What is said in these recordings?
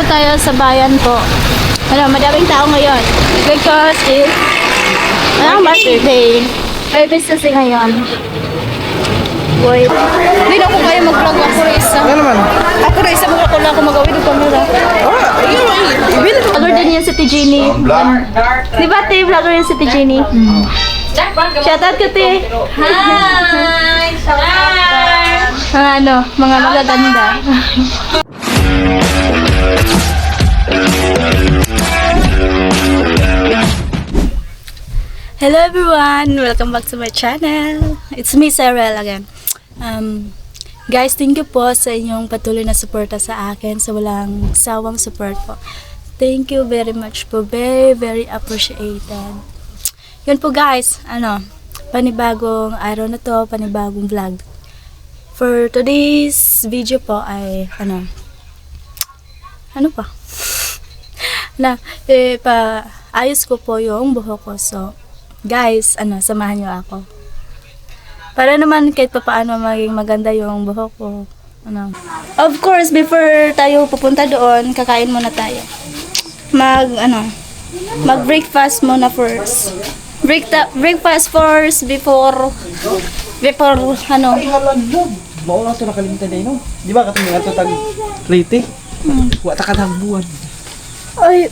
tayo sa bayan po. Madaming tao ngayon. Because it's birthday. May business ngayon. Boy. Hindi na ako kaya mag-vlog. Ako Risa. Ano naman? Ako Risa, mga ko lang ako mag-awid ng camera. Vlogger din yan si Tijini. Di ba, Te? Vlogger yan si Tijini. Shoutout ko, Te. Hi! Mga magaganda. Hello everyone! Welcome back to my channel. It's me, Sarel again. Guys, thank you po sa inyong patuloy na suporta sa akin, sa walang sawang support po. Thank you very much po. Very, very appreciated. Yun po guys, panibagong araw na to, panibagong vlog. For today's video po ay, ayos ko po yung buhok ko. So, guys, samahan nyo ako. Para naman kahit pa paano maging maganda yung buhok ko. Of course, before tayo pupunta doon, kakain muna tayo. Mag-breakfast muna first. Breakfast first before Mauna ito nakalimutan na yun. Di ba katong nga ito tag late? Wata ka ng buwan. Ay,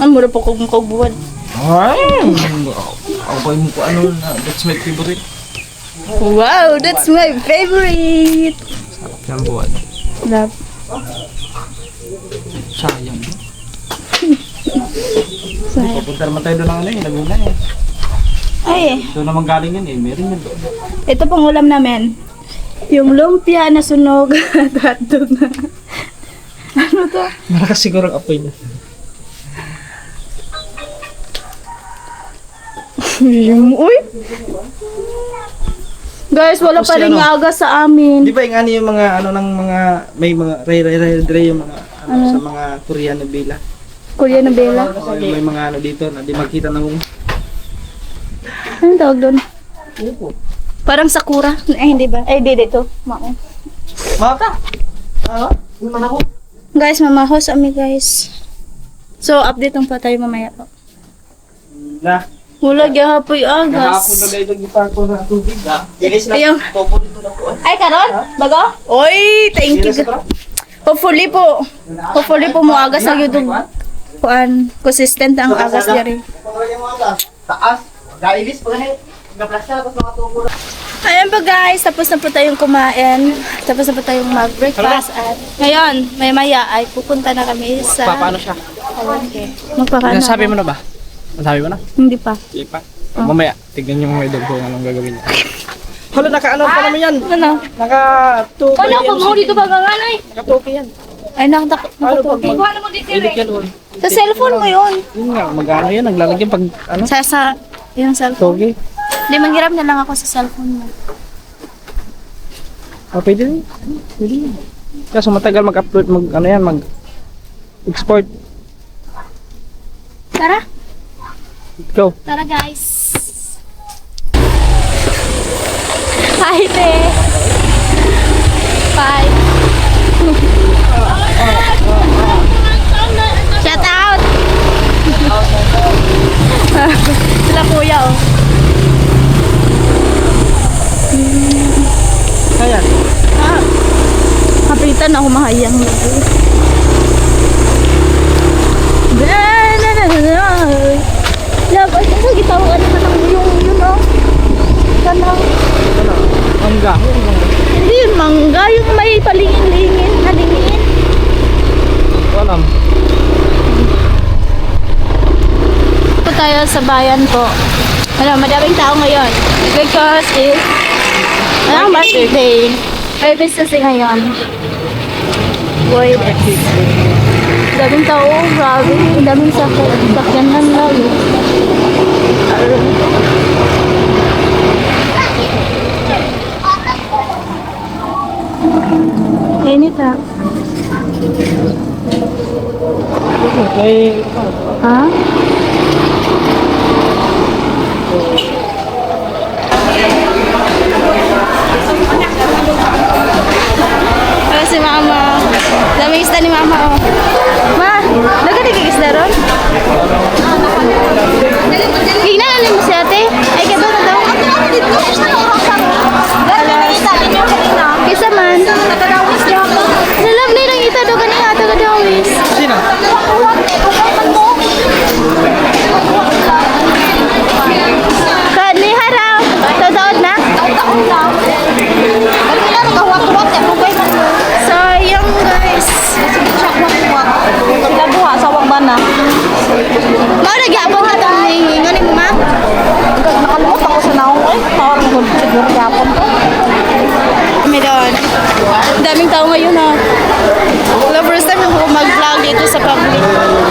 ang mura po kong buwan. Ay! Ako ba yung that's my favorite. Wow, that's my favorite. Sarap ng buwan. Love. Sayang. Papunta naman tayo doon ng Laguna eh. Ay, Doon naman galing yan eh, meron yan doon. ito pong ulam namin. Yung lumpia na sunog at hotdog na. Ano to? Malakas siguro ang apoy niya. Uy! Guys, wala pa rin aga sa amin. Di ba yung mga may mga ray yung mga sa mga Korean na bila. Korean na bela. May mga dito na di makita ng Anong tawag doon? Parang sakura. Eh, hindi ba? Eh, di dito. Mao. Mata! Yung mana ko. Guys, mamahos kami guys. So, update lang pa tayo mamaya po. Na. Wala gahapoy Kahapon na agas. dahil nag-ipa ko na tubig. Inis na. Ayun. Topo dito na po. Ay, karon? Bago? Oy, thank you. Hopefully po mo agas na YouTube. Consistent ang agas diri. Taas. Gailis pa ganun. Nagaplasya tapos mga tubo. Ayan po guys, tapos na po tayong kumain. Tapos na po tayong mag-breakfast. At ngayon, maya ay pupunta na kami sa... Paano siya? Magpakaano. Nasabi mo na ba? Nasabi mo na? Hindi pa. Hindi pa. Mamaya, tignan yung mga dog kung anong gagawin niya. Hala, naka-ano pa naman yan? Ano? Naka-2 Paano ako mo dito ba ganganay? Naka-2 yan. Ay, nakatuki. Edit yan doon. Sa cellphone mo yun. Yun nga, mag-ano yan, naglalagyan pag ano? Sa yung cellphone. Togi. Hindi, manghiram na lang ako sa cellphone mo. Pwede rin. Pwede rin. Kaso matagal mag-upload, mag-export. Tara. Go. Tara guys. Hi, te. Bye. Shout out. Sila kuya, oh. Kaya. Kapitan ako mahayang. Love, ay kasi gitawag yung oh. Kanang. Ano? Mangga. Hindi yun mangga, yung may palingin-lingin, halingin. Walam. Po tayo sa bayan po. Madaming tao ngayon. Because it's birthday. May business ngayon. Boy, daming tao, grabe. Daming sakyan lang lalo. Init ha? Okay. Ha? Para si mama. Daming isda ni Mama, oh. Ma, dagan di kay isda ron? Gignan na mo si ate. Ay, kaya ba na daw? Kisa man. Nalavlay lang ito daw kanina. Tagadawis. Sino? Ni Haraw. Taod na? So, yung guys. Nabuha sa Wagbana. Mau nagyapon ka itong hihingan ni Ma? Nakalimot ako sa naong eh. Tawag ko siguro yapon to. Kami doon. Ang daming tao ngayon ha. Love, first time ako mag-vlog dito sa public.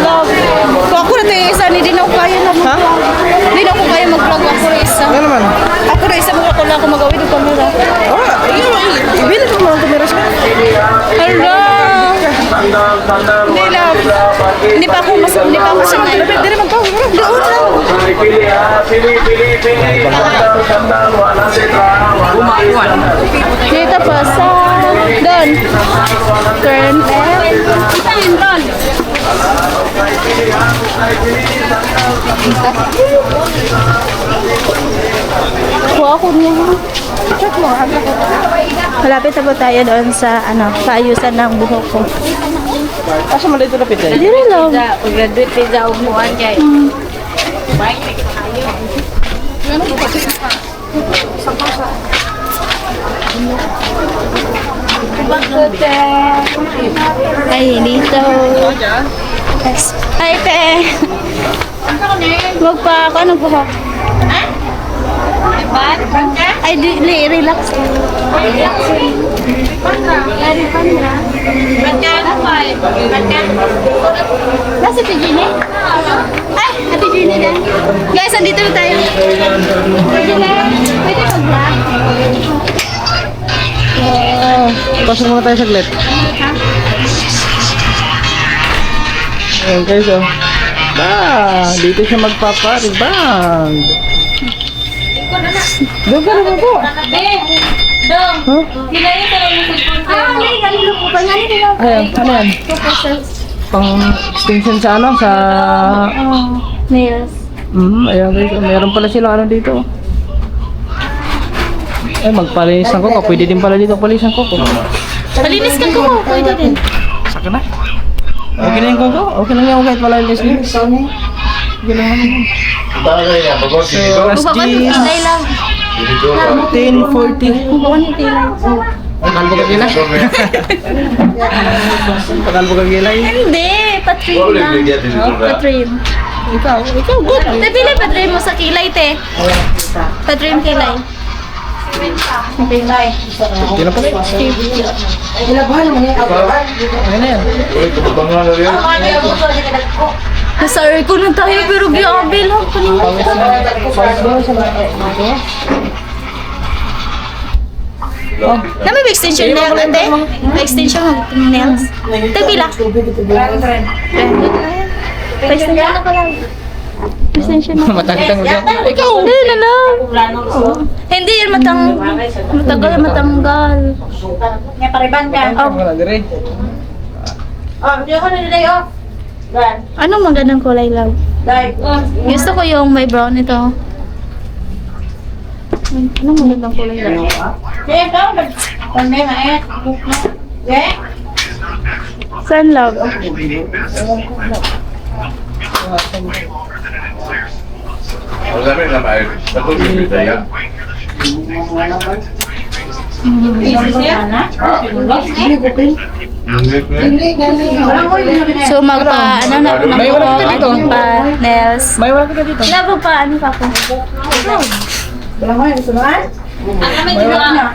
Love. Kung ako na ito yung isa, hindi na ako kaya na mag-vlog. Hindi na ako kaya mag-vlog. Ako na isa. Ano naman? Ako na isa, mga lang ako mag-awid ng camera. Ibilit mo mga kamera siya. Hello! Hindi love. Hindi pa ako sanay. Hindi naman tao. Doon lang. Dito po sa doon. Turn left. Saan doon? Kuha ko niya. Check mo. Malapit na po tayo doon sa paayusan ng buhok ko. Asa man dito lapit eh? Hindi rin lang. Pag-graduate pizza umuan kay. Ay, dito. Yes. Ay, te. Huwag pa ako. Ano buhok? Ay, relax. Nasa si Gini? Ay, Ate Gini na. Guys, andito na tayo. Pwede mag-vlog? Pasok muna tayo saglit. Ayan guys oh. Dito siya magpapariband. Doon ka naman po. Dong. Huh? Sila yung talagang cellphone ko. Ganito po pa. Ganito lang. Ayan, ano yan? Pang extension sa ano? Sa... Nails. Ayan guys. Meron pala sila ano dito. Ay, magpalinis ng koko. Pwede din pala dito palinis ng koko. Palinis ka ko. Pwede din. Saka na. Okay na yung koko. Okay lang yan kahit wala linis. Okay lang naman yun. So, as Bukakan G, tilay lang. 10:40. Bukakan yung tilay. Pakalbo ka gilay? Pakalbo ka gilay? Hindi. Patrim lang. Patrim. Ikaw good. Te, pili patrim mo sa kilay, te. Patrim kilay. Kilay. Hindi na po. Ano na yan? Sorry ko na tayo, pero giabil lang pa nila. Na may extension na yan, ate? May extension ng nails. Ate, pila? Pa-extension na ko lang. Extension na. Matagtang mo dyan. Ikaw! Hindi na lang. Hindi yan matagal, matanggal. Nga pariban ka. Wala dire. Hindi ako nililay oh. Anong magandang kulay lang? Gusto ko yung may brown ito. Anong magandang kulay lang? Kaya ka, kami na eh. Eh? Sun love. So magpa ano na ako ng May wala ka buhok, dito. magpa nails. May wala ka dito. Wala po pa ano pa po.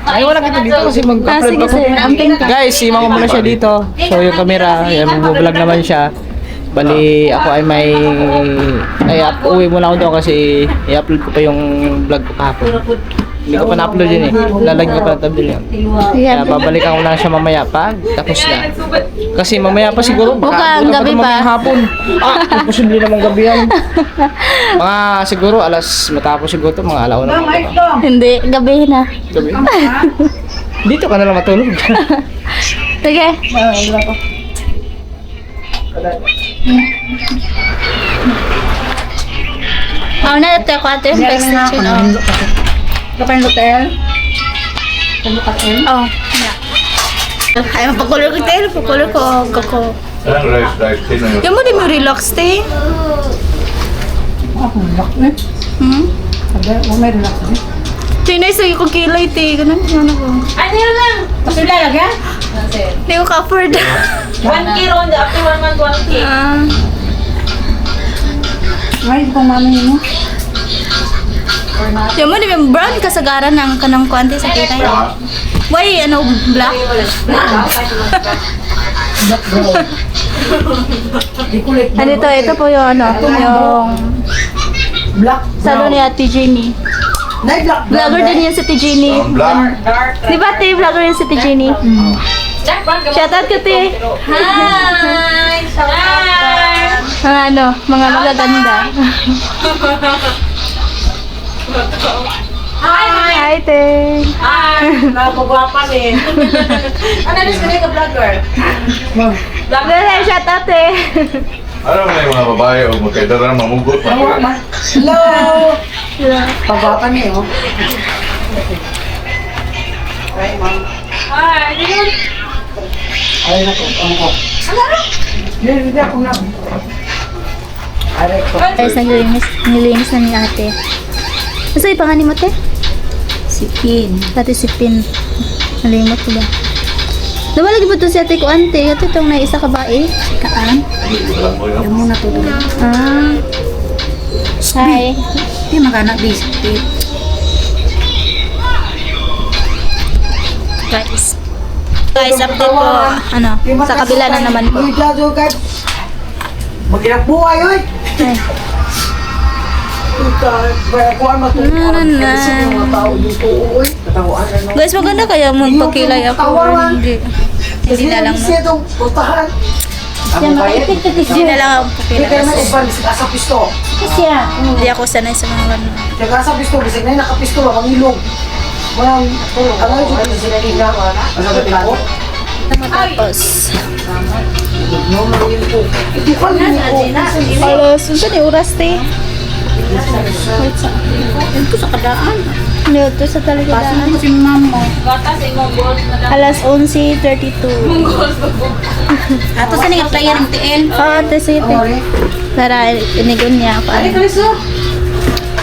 Ay, wala kita dito kasi Ah, mag-upload sige pa ko. sir. Ang pink ka. Guys, simama muna siya dito. So, yung camera, yan, mag-vlog naman siya. Bali, ako ay uwi muna ako doon kasi i-upload ko pa yung vlog ko kahapon. Hindi ko pa na-upload yun eh. Lalagyan ko pa ng thumbnail yun. Kaya Ayan. babalikan ko lang siya mamaya pag tapos na. Kasi mamaya pa siguro, Mukhang abutan gabi naman pa. ng hapon. Imposible namang gabi yan. Mga siguro, matapos siguro ito, mga alauna. Hindi, gabi na. Gabi. Dito ka na lang matulog. Sige. Ako na ito ako ate. Extension. Kapan hotel? Kapan Oh. Yeah. Ay, mapakulor ko tayo. Pakulor ko. Kako. Rice, tin. Yung mo di mo relax tayo. Ako, lak na. Hmm? Sabi, may relax na. Tinay sa'yo ko kilay tayo. Ganun. Ano ko. Ano yun lang? Pasula lagyan? Hindi ko ka-afford. 1K ron, after 1 month, 1K. Ah. Ay, kung mami mo. Yung mo di ba brown kasagaran ng kanang kuante sa kita. Why, ano, black? Ano ito po yung ano, yung Black. salon ni Ate Jenny. Nay, black. Vlogger din yan si Ate Jenny. Black. Di ba Ate, vlogger yan si Ate Jenny? Shoutout ko Ate. Hi! Hi! Mga ano, mga magaganda. Hi, Ate. Hi! Napagwapan eh. Ano na sila ka vlogger? Vlogger, shoutout eh. Ano na yung mga babae o magkaidara mamugot pa. Hello! Pagwapan niyo. Ay, ma'am. Hi! Ayun! Ay, naku. Ano ko? Hindi ako na. Aray ko. Guys, nilinis na ni Ate. Basta yung pangalan mo, Te? Si Pin. Ate si Pin. Nalimot ko ba? Nawala ba ito si Ate ko, Ante? Ito itong na isa ka ba eh? Kaan? Yung muna to doon. Ah. Hi. Hindi magana biscuit. Guys. Guys, update po. Ano, sa kabila na naman po. Uy, Jado, guys. Mag-inak buhay, oy. Ay. Bayakuan matutuan. Na. Kasi yung mga tao dito, uy. Katawaan na no. Guys, maganda kaya magpakilay ako. Hindi. Hindi na lang. Kasi itong putahan. Ang bayad. Hindi na lang ako Hindi kayo pakilay. nag-uban, sa pisto. Hindi ako sanay sa mga ganun. Kaya sa pisto, kasi na nakapisto lang, ang ilong. Walang, alam mo, sila ina. Masagot ko. Tapos. Hindi ko alam ko. Alas, unsa ni oras te? Ito sa kadaan. Ano to sa talaga daan? Si mama. Bata sa imong boss. Alas 11:32. Ato sa nga player ng TL. Oh, ate sige. Para inigon niya ako. Ay, kaliso.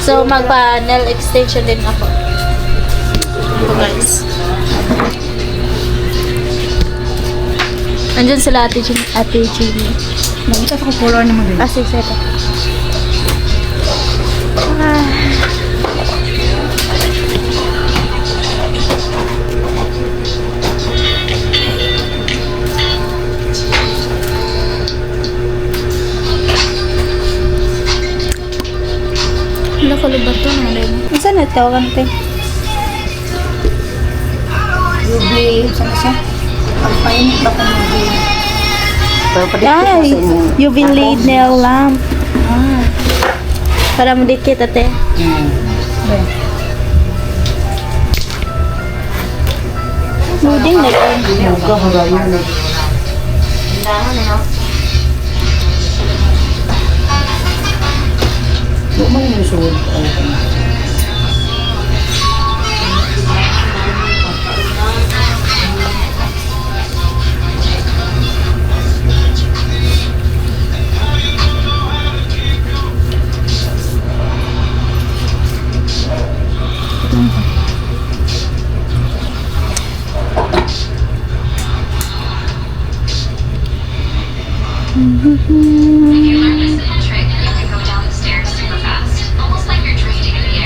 So, magpa-nail extension din ako. Ito guys. Andyan sila Ate Jenny. Ito sa color naman din. Ah, sige, ito. Ah. Wala ko libat to na rin. Saan na tawagan ito? Ruby. Saan siya? Pagpainit ba ka ng Ruby? Ay, UV laid nail lamp. Ah. Para madikit ate. Loading na yun. Muga ka ba yun? Lumang yung suod.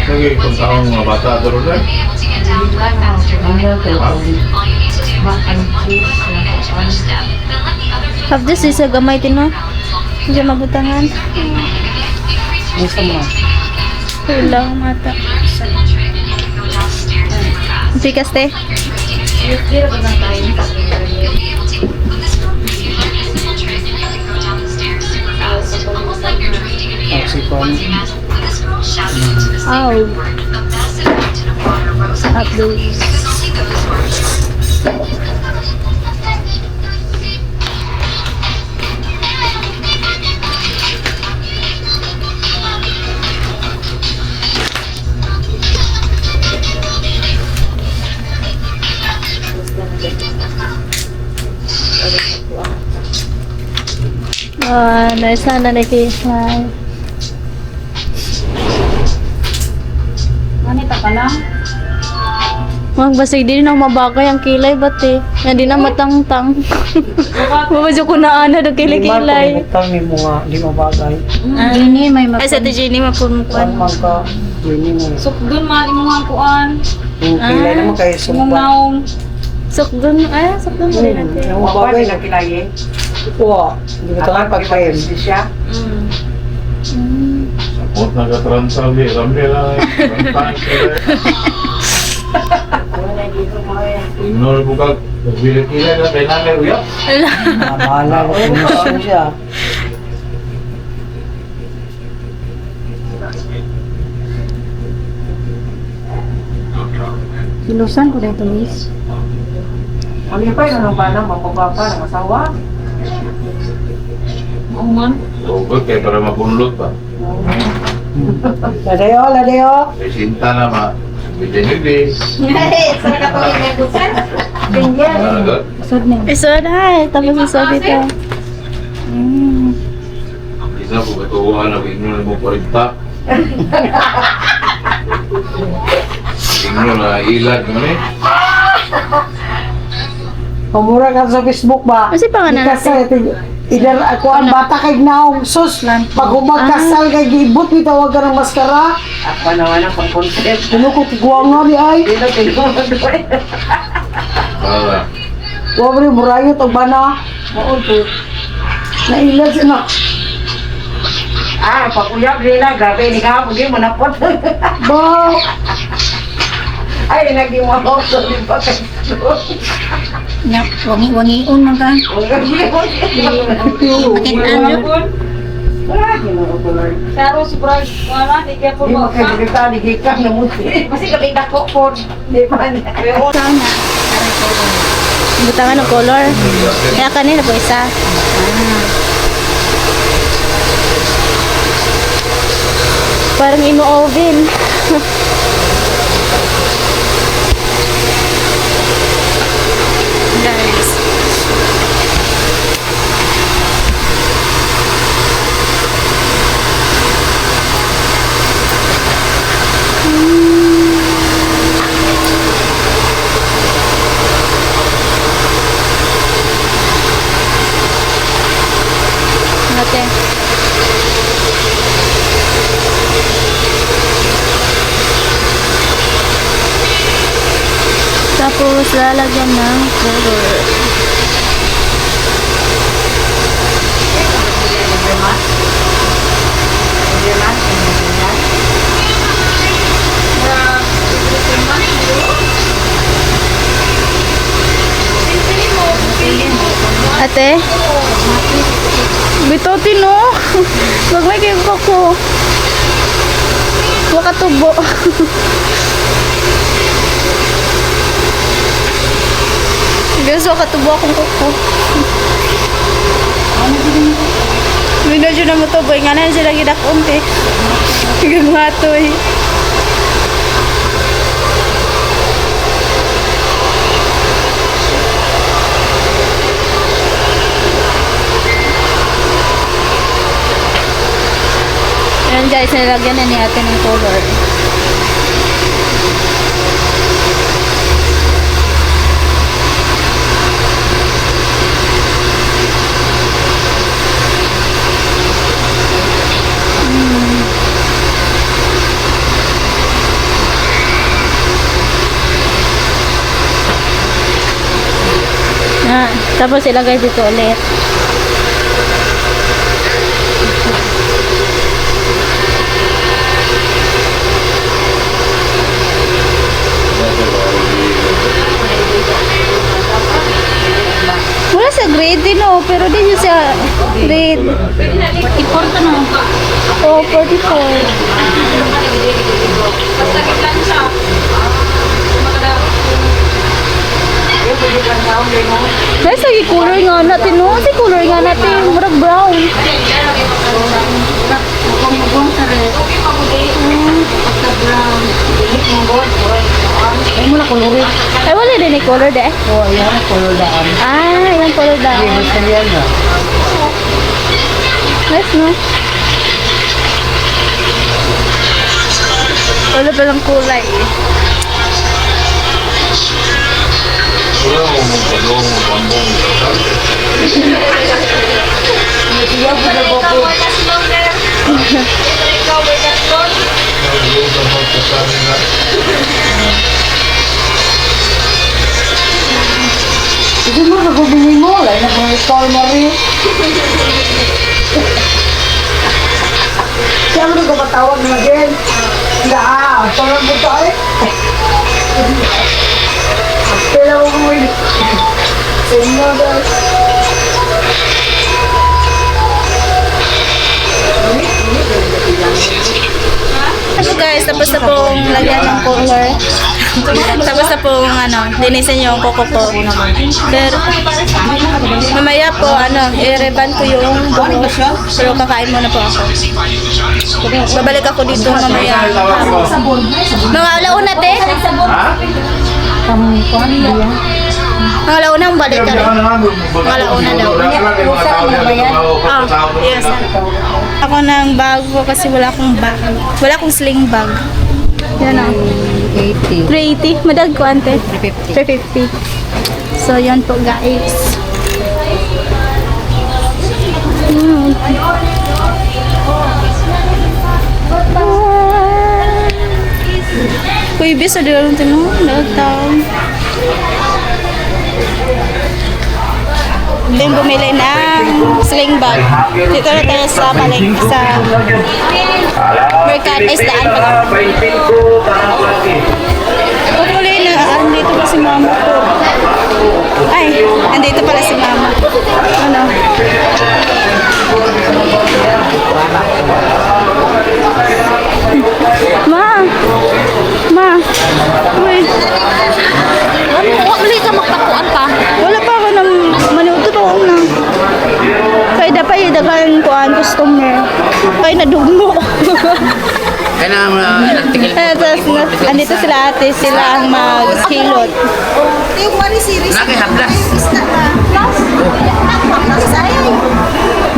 Sige, kung taong mga bata doon na. Have this is a gamay din no? Hindi mabutangan. Gusto mo? Kulang mata. Tikas te. Ow. Up those. Nice na nakikita. Manita ka lang. Mang basig din na mabagay ang kilay bate. Hindi na matangtang. Mabadyo ko na ana do kilay-kilay. Kami mo nga, di mabagay. Ini may Ay sa Jenny Kuan mapumukuan. man ka, yun mo. Sok dun mali mo nga kuan. Yung kilay naman kayo Mong sumpa. naong. Sukdon pa rin natin. Yung mabagay na kilay Oo, hindi ko tangan pagpayin. Sapot nag-transali. Ramli lang. Rantang sila. Ignore mo ka. Nagbilit-kila na. Kaya nanay uyak. Mabahala ko kung siya. Silusan ko dito, miss. Ano pa yun? Ano ba na? Mapapapa ng asawa? Oo man. Huwag kaya para mapunlot pa. Ladeo. May sinta na ma. Bidin-bidin. Saan ka to inegusan? Ganyan. Sud na. Isod ay, tapos isod dito. Isa po katuwa na ignore mo 40. Ignore na ilag mo ni. Pamura ka sa Facebook ba? Kasi pangalan Ikasal, idar ako ang bata kay naong sus. Pag humagkasal kay gibot, itawag ka ng maskara. Ako naman ang pag-concept. Ano ko tiguang nga ni ay? Para. Huwag rin murayot o bana. Nailag siya na. Ah, pag-uyab nila, grabe ni ka, pag mo napot. Ba? Ay, naging mo ako sa lipa kayo. Wangi-wangiun man ka. Pero si Bryce, wala, di kaya po Di ba? makagagita, di hikang na muti. Kasi kami dako po. Di ba? Sana. Butangan ng color. Kaya kanina po isa. Parang ino-oven. Guys. Ate. Tapos lalagyan ng color. Ate? Bitotin no? Magmay kayo ko. Wakatubo. Gusto katubo akong kuko. Hindi siya na mutuboy. Nga na sila gidakunti. Gumatoy. Ayan guys, nilagyan na ni ate ng color. Tapos ilagay dito ulit. Wala sa grade din pero di siya sa grade. 44 ka na. Oh, 44. Guys, lagi color nga natin, no? Si color nga natin, murag brown. Ay mo na kulurit. Ay, wala din yung color de. Oo, yan, kulor daan. Ah, yung color Hindi, down. gusto niya na. Nice, no? Wala palang kulay eh. Wala mo magpagawang pambong. Hindi mo nagubingin mo. Wala na mga store mo rin. Siya mo nagpapatawag na din. Parang mo tayo. Kailan mo mo yun. Sa inyo guys. So guys, tapos na pong lagyan ng color. Tapos na pong linisin yung kuko ko. Pero mamaya po i-reban ko yung buhok. Pero kakain muna po ako. Babalik ako dito mamaya. Mga alauna te? Mga alauna ang balik ka rin. Mga alauna daw. Yes. Ako ng bag ko kasi wala akong bag. Wala akong sling bag. Yan o. 80. 380. Madag ko ante. 350. So yan po guys. Kuy bis ada dalam tino datang. Then bumili ng sling bag. Dito na tayo sa Mercado Isdaan pa. Patuloy na, andito pa si mama ko. Ay, andito pala si mama. Ano? Ma. Uy. Wala ka magpakuan pa. Wala pa ako ng manuto pa ako na. Kaya dapat dagan ko ang customer. Kaya nadugmo. Kaya nagtigil Andito sila ate, sila ang mag-kilot. Yung money series. Nakihaplas.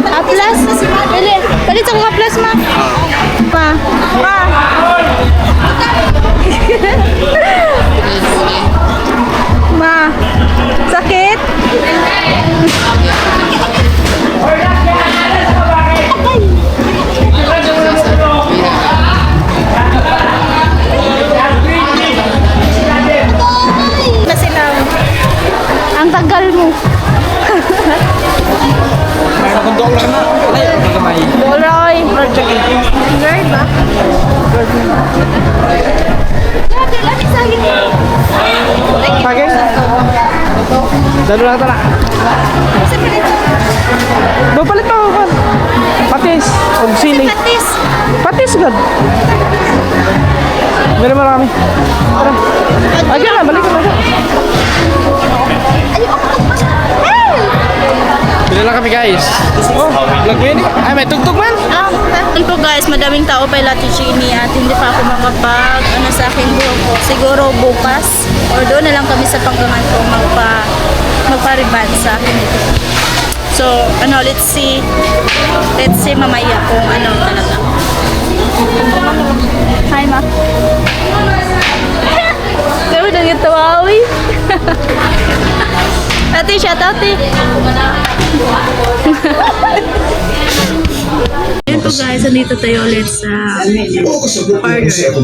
Haplas? Palit ako haplas, ma. Pa. Ma. Sakit? Na sila. Ang tagal mo. Mayroon akong dollar na. Ay, magamay. Boloy. Girl ba? Pagay. Dalo lang ito na. Palit pa ako. Patis. O sili. Patis. Patis agad. Meron marami. Tara. Agad na, balik ka na. Bila lang kami guys. Oh, vlog mo yun eh. Ay, may tugtog man. Yun po guys, madaming tao pa Latte Chini at hindi pa ako makapag sa akin buhok ko. Siguro bukas or doon na lang kami sa panggangan ko magpa-reband sa akin dito. So, let's see mamaya kung ano talaga. Hi, ma. Pero nagtawawi. Ate, shout out eh. Ayan po guys, andito tayo ulit sa parlor. So,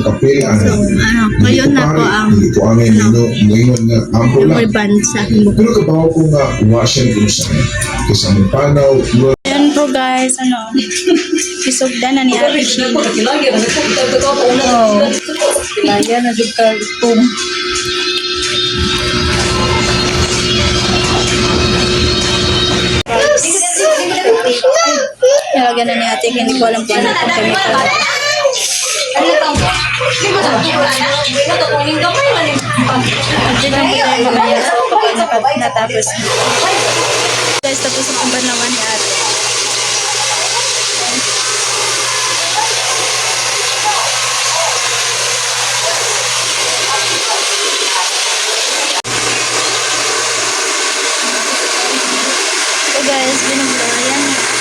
ngayon na po ang yung reband sa akin buhok. Pero kabaw ko nga wasyan kung saan. Kasi ang panaw, Ayan po guys, isugdan na ni Ate Sheila. Kaya na dito kung Nilagyan na ni Ate, hindi ko alam kung ano itong chemical. Diyan lang po tayo mamaya kapag natapos. Guys, tapos na pong naman ni Ate. So guys, binublayan niya ako.